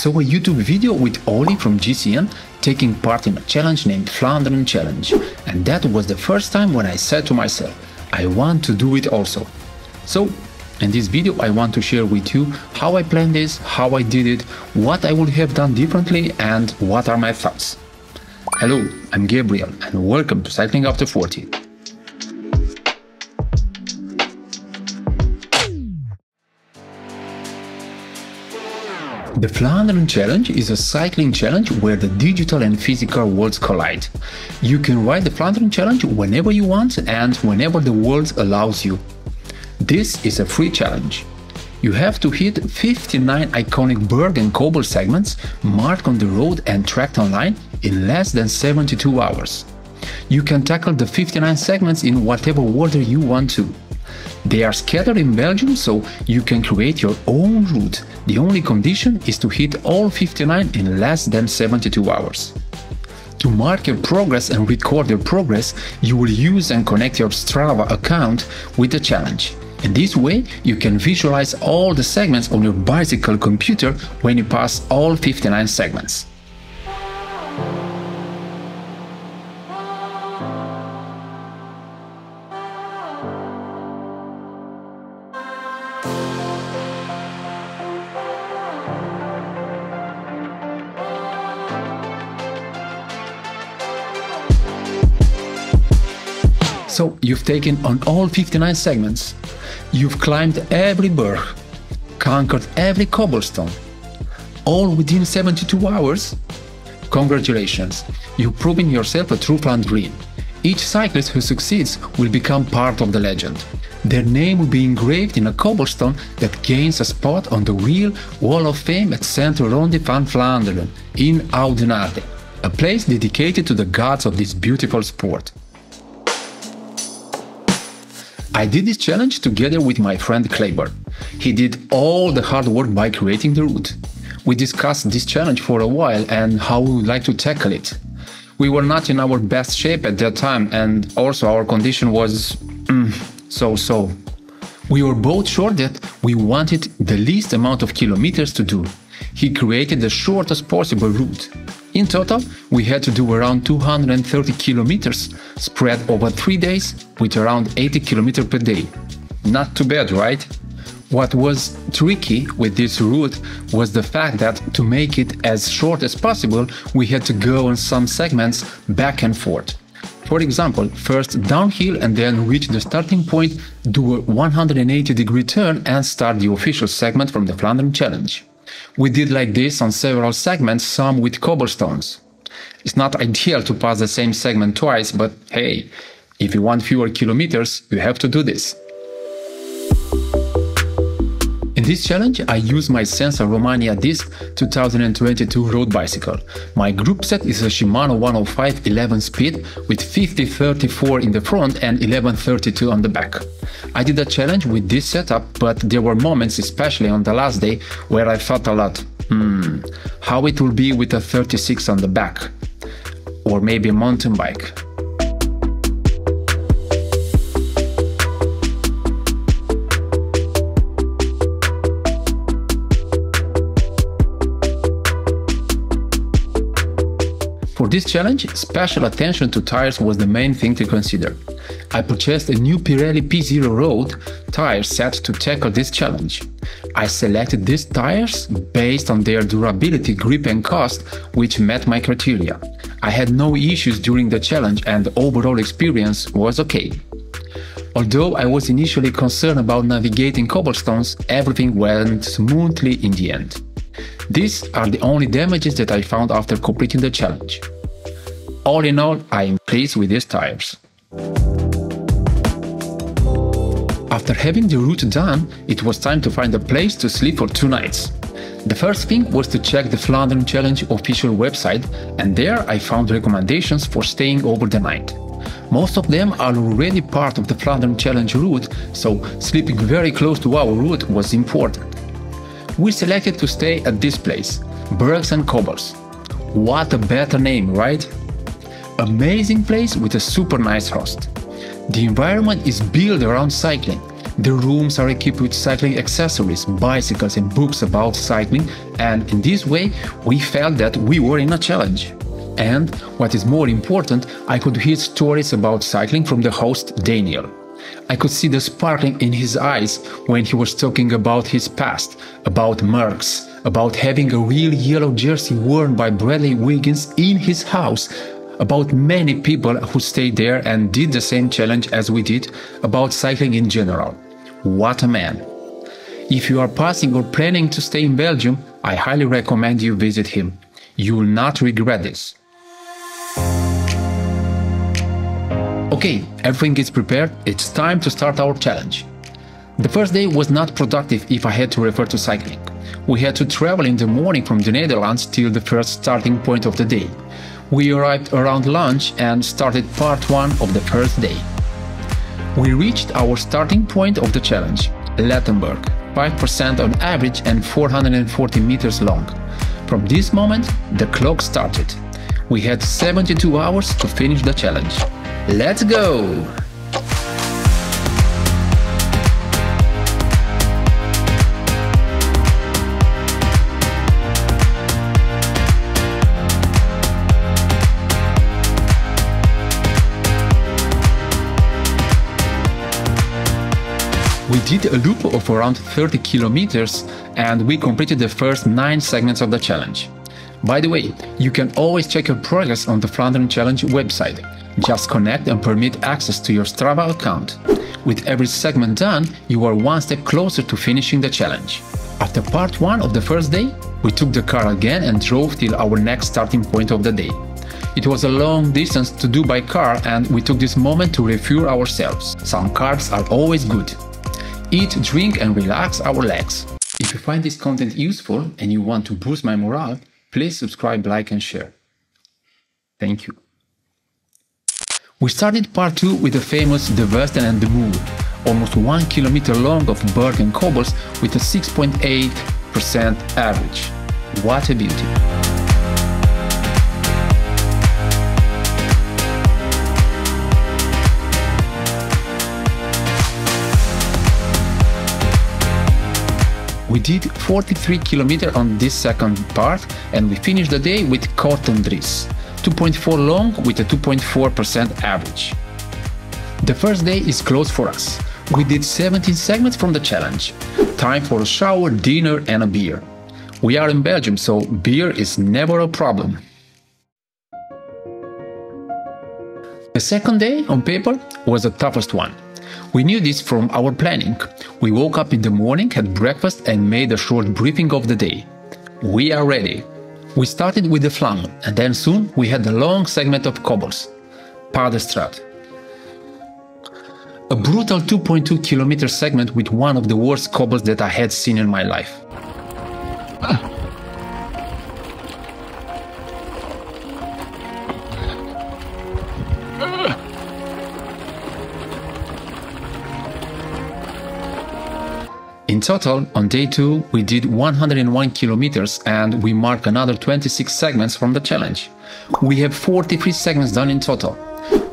saw a YouTube video with Oli from GCN taking part in a challenge named Flandrien Challenge, and that was the first time when I said to myself, I want to do it also. So, in this video I want to share with you how I planned this, how I did it, what I would have done differently, and what are my thoughts. Hello, I'm Gabriel, and welcome to Cycling After 40. The Flandrien Challenge is a cycling challenge where the digital and physical worlds collide. You can ride the Flandrien Challenge whenever you want and whenever the world allows you. This is a free challenge. You have to hit 59 iconic berg and cobble segments marked on the road and tracked online in less than 72 hours. You can tackle the 59 segments in whatever order you want to. They are scattered in Belgium, so you can create your own route. The only condition is to hit all 59 in less than 72 hours. To mark your progress and record your progress, you will use and connect your Strava account with the challenge. In this way, you can visualize all the segments on your bicycle computer when you pass all 59 segments. So, you've taken on all 59 segments. You've climbed every berg, conquered every cobblestone, all within 72 hours? Congratulations, you've proven yourself a true Flandrien. Each cyclist who succeeds will become part of the legend. Their name will be engraved in a cobblestone that gains a spot on the real Wall of Fame at Centre Ronde van Vlaanderen in Oudenaarde, a place dedicated to the gods of this beautiful sport. I did this challenge together with my friend Kleber. He did all the hard work by creating the route. We discussed this challenge for a while and how we would like to tackle it. We were not in our best shape at that time, and also our condition was so-so. We were both sure that we wanted the least amount of kilometers to do. He created the shortest possible route. In total, we had to do around 230 kilometers, spread over 3 days, with around 80 kilometers per day. Not too bad, right? What was tricky with this route was the fact that to make it as short as possible, we had to go on some segments back and forth. For example, first downhill and then reach the starting point, do a 180-degree turn and start the official segment from the Flandrien Challenge. We did like this on several segments, some with cobblestones. It's not ideal to pass the same segment twice, but hey, if you want fewer kilometers, you have to do this. In this challenge, I use my Senza Romania Disc 2022 road bicycle. My group set is a Shimano 105 11 speed with 50-34 in the front and 11-32 on the back. I did a challenge with this setup, but there were moments, especially on the last day, where I thought a lot, how it will be with a 36 on the back, or maybe a mountain bike. For this challenge, special attention to tires was the main thing to consider. I purchased a new Pirelli P0 Road tire set to tackle this challenge. I selected these tires based on their durability, grip and cost, which met my criteria. I had no issues during the challenge and the overall experience was okay. Although I was initially concerned about navigating cobblestones, everything went smoothly in the end. These are the only damages that I found after completing the challenge. All in all, I am pleased with these tires. After having the route done, it was time to find a place to sleep for 2 nights. The first thing was to check the Flandrien Challenge official website, and there I found recommendations for staying over the night. Most of them are already part of the Flandrien Challenge route, so sleeping very close to our route was important. We selected to stay at this place, Bergs and Cobbles. What a better name, right? Amazing place with a super nice host. The environment is built around cycling. The rooms are equipped with cycling accessories, bicycles and books about cycling, and in this way we felt that we were in a challenge. And, what is more important, I could hear stories about cycling from the host Daniel. I could see the sparkling in his eyes when he was talking about his past, about Merckx, about having a real yellow jersey worn by Bradley Wiggins in his house, about many people who stayed there and did the same challenge as we did, about cycling in general. What a man! If you are passing or planning to stay in Belgium, I highly recommend you visit him. You will not regret this. Okay, everything is prepared, it's time to start our challenge. The first day was not productive if I had to refer to cycling. We had to travel in the morning from the Netherlands till the first starting point of the day. We arrived around lunch and started part 1 of the first day. We reached our starting point of the challenge, Lettenberg, 5% on average and 440 meters long. From this moment, the clock started. We had 72 hours to finish the challenge. Let's go! We did a loop of around 30 kilometers and we completed the first 9 segments of the challenge. By the way, you can always check your progress on the Flandrien Challenge website. Just connect and permit access to your Strava account. With every segment done, you are one step closer to finishing the challenge. After part 1 of the first day, we took the car again and drove till our next starting point of the day. It was a long distance to do by car and we took this moment to refuel ourselves. Some carbs are always good. Eat, drink and relax our legs. If you find this content useful and you want to boost my morale, please subscribe, like and share. Thank you. We started part 2 with the famous De Westen and De Moor, almost 1 kilometer long of berg and cobbles with a 6.8% average. What a beauty! We did 43 km on this second part and we finished the day with Kortendries, 2.4 long with a 2.4% average. The first day is closed for us. We did 17 segments from the challenge. Time for a shower, dinner and a beer. We are in Belgium, so beer is never a problem. The second day, on paper, was the toughest one. We knew this from our planning. We woke up in the morning, had breakfast and made a short briefing of the day. We are ready. We started with the Flanders and then soon we had the long segment of cobbles, Padestraat. A brutal 2.2 km segment with one of the worst cobbles that I had seen in my life. In total, on day 2, we did 101 kilometers and we marked another 26 segments from the challenge. We have 43 segments done in total.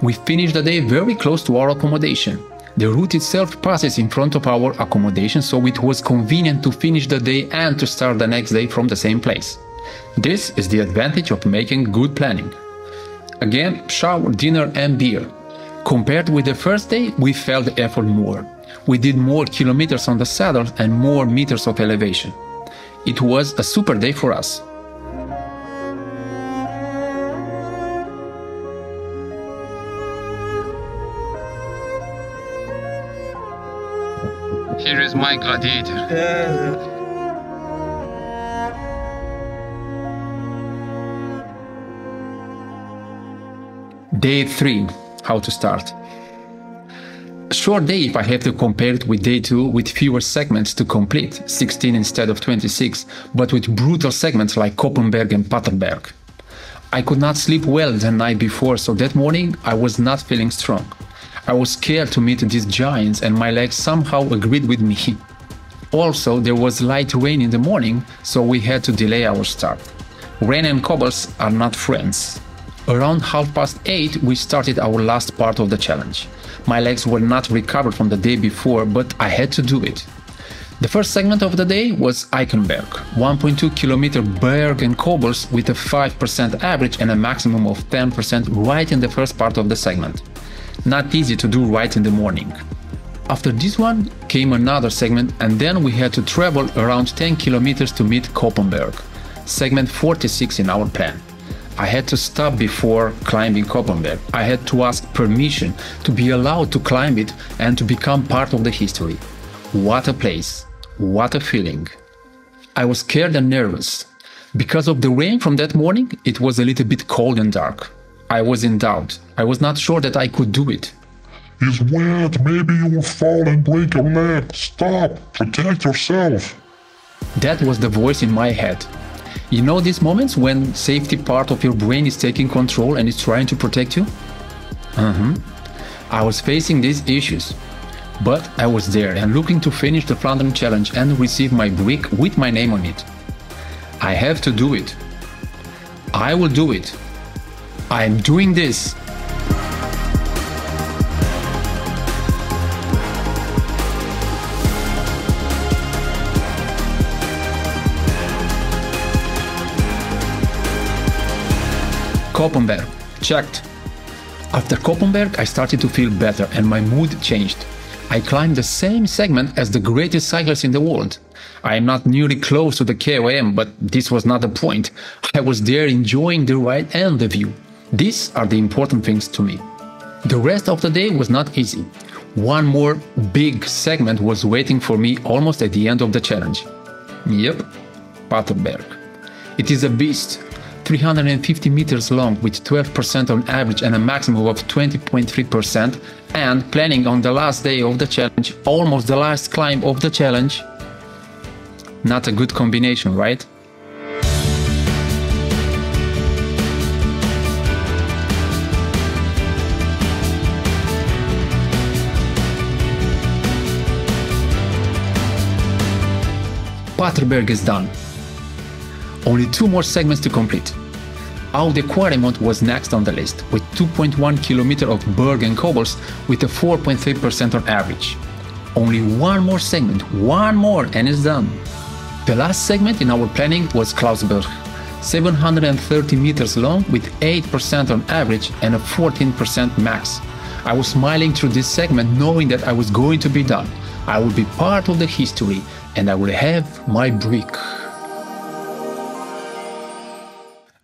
We finished the day very close to our accommodation. The route itself passes in front of our accommodation, so it was convenient to finish the day and to start the next day from the same place. This is the advantage of making good planning. Again, shower, dinner and beer. Compared with the first day, we felt the effort more. We did more kilometers on the saddle and more meters of elevation. It was a super day for us. Here is my gladiator. Day 3. How to start. A short day if I have to compare it with day 2 with fewer segments to complete, 16 instead of 26, but with brutal segments like Koppenberg and Paterberg. I could not sleep well the night before, so that morning I was not feeling strong. I was scared to meet these giants and my legs somehow agreed with me. Also, there was light rain in the morning, so we had to delay our start. Rain and cobbles are not friends. Around 8:30 we started our last part of the challenge. My legs were not recovered from the day before, but I had to do it. The first segment of the day was Eichenberg, 1.2 km berg and cobbles with a 5% average and a maximum of 10% right in the first part of the segment. Not easy to do right in the morning. After this one came another segment, and then we had to travel around 10 km to meet Koppenberg, segment 46 in our plan. I had to stop before climbing Koppenberg. I had to ask permission to be allowed to climb it and to become part of the history. What a place! What a feeling! I was scared and nervous. Because of the rain from that morning, it was a little bit cold and dark. I was in doubt. I was not sure that I could do it. It's wet, maybe you will fall and break your leg. Stop! Protect yourself! That was the voice in my head. You know these moments when safety part of your brain is taking control and is trying to protect you? I was facing these issues. But I was there and looking to finish the Flandrien challenge and receive my brick with my name on it. I have to do it. I will do it. I am doing this. Koppenberg, checked. After Koppenberg, I started to feel better and my mood changed. I climbed the same segment as the greatest cyclist in the world. I am not nearly close to the KOM, but this was not the point. I was there enjoying the ride and the view. These are the important things to me. The rest of the day was not easy. One more big segment was waiting for me almost at the end of the challenge. Yep, Paterberg. It is a beast. 350 meters long with 12% on average and a maximum of 20.3%, and planning on the last day of the challenge, almost the last climb of the challenge. Not a good combination, right? Paterberg is done. Only 2 more segments to complete. Oude Quaremont was next on the list, with 2.1 km of berg and cobbles with a 4.3% on average. Only 1 more segment, 1 more, and it's done. The last segment in our planning was Klausberg, 730 meters long with 8% on average and a 14% max. I was smiling through this segment knowing that I was going to be done. I would be part of the history and I would have my brick.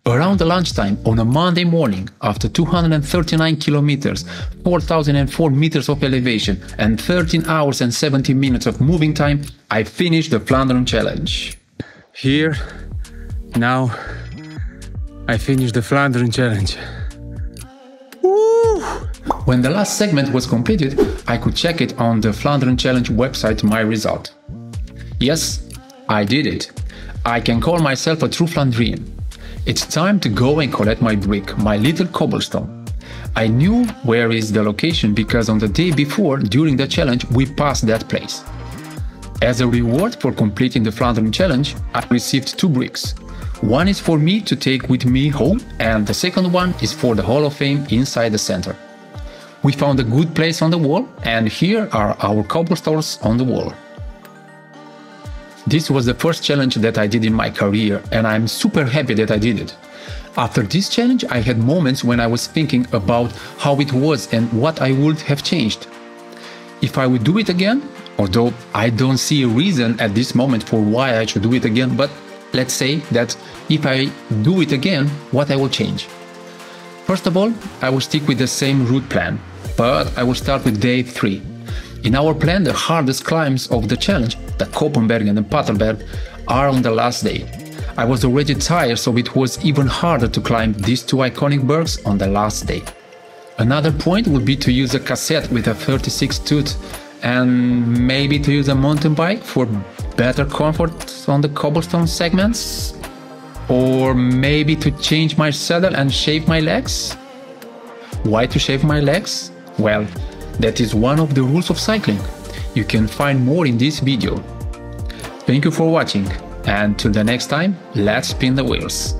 Around the lunchtime on a Monday morning, after 239 kilometers, 4,004 meters of elevation and 13 hours and 70 minutes of moving time, I finished the Flandrien challenge. Here, now, I finished the Flandrien challenge. Woo! When the last segment was completed, I could check it on the Flandrien challenge website, my result. Yes, I did it. I can call myself a true Flandrian. It's time to go and collect my brick, my little cobblestone. I knew where is the location because on the day before, during the challenge, we passed that place. As a reward for completing the Flandrien challenge, I received 2 bricks. One is for me to take with me home, and the second one is for the Hall of Fame inside the center. We found a good place on the wall, and here are our cobblestones on the wall. This was the first challenge that I did in my career, and I'm super happy that I did it. After this challenge, I had moments when I was thinking about how it was and what I would have changed. If I would do it again, although I don't see a reason at this moment for why I should do it again, but let's say that if I do it again, what I will change. First of all, I will stick with the same route plan, but I will start with day 3. In our plan, the hardest climbs of the challenge, the Koppenberg and the Paterberg, are on the last day. I was already tired, so it was even harder to climb these 2 iconic bergs on the last day. Another point would be to use a cassette with a 36 tooth and maybe to use a mountain bike for better comfort on the cobblestone segments. Or maybe to change my saddle and shave my legs. Why to shave my legs? Well, that is one of the rules of cycling. You can find more in this video. Thank you for watching, and till the next time, let's spin the wheels.